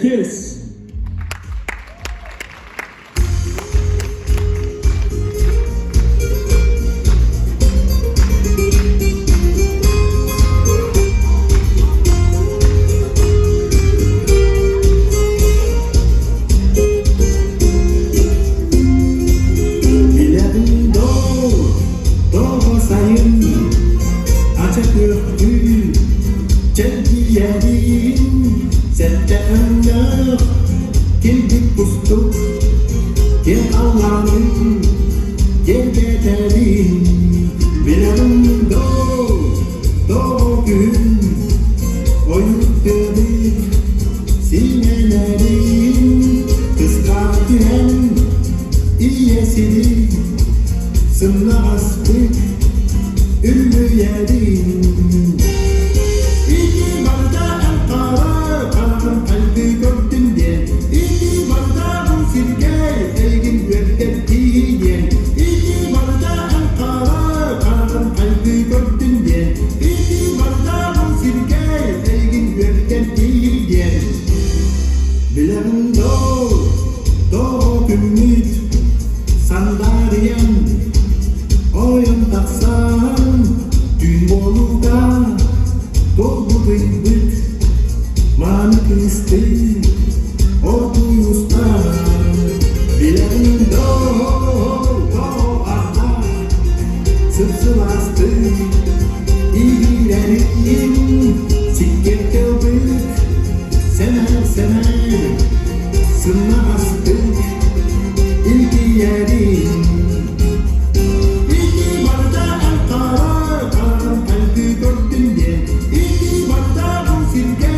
Kiss. Geldik pustuk, gel Allah'ım, gel beterim. Bilerim doğu gün, oyuklarım, sinelerim. Kıskandı hem iyesini, sınavastık, ünlü yerim. Bilerim doğu ümit sandalyem oyun taksan dün boluda doğu ribet manık istedim o duyustan. Bilerim doğu arda sıvastı ilgilerim sikker köpük semer sınavastık ilgi yerim. İki barda Ankara kalbi gördün diye, İki barda bu sirke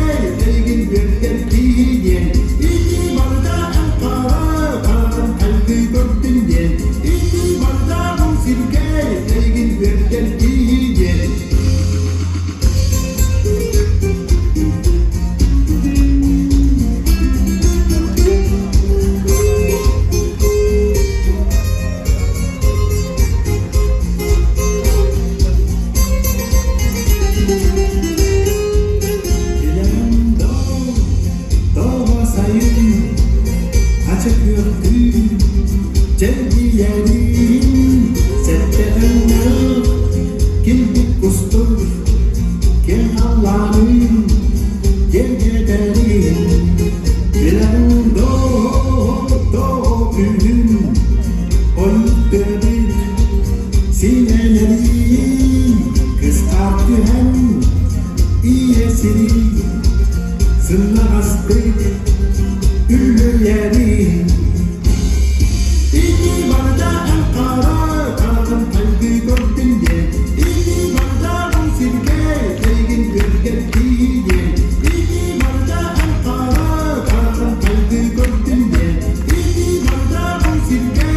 elgin gördün diye, İki barda Ankara kalbi gördün diye, İki barda bu sirke elgin gördün diye. Cengiyerim sette önler Kildik kustur Gel Allah'ım Gel giderim Bilerim doğu ünüm Oyuk dedik Sinelerim Kıskarttı hem iyesini Sınavastık ünlü yerim. İki barda Ankara kalbi gördün diye, İki barda bu sirke elgin gördün diye, İki barda Ankara kalbi gördün diye, İki barda bu sirke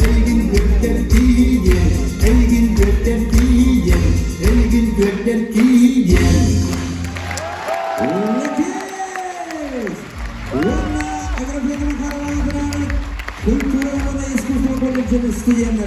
elgin gördün diye, elgin gördün diye, elgin gördün diye. Kultura wana iskutur boleh jenis tu yang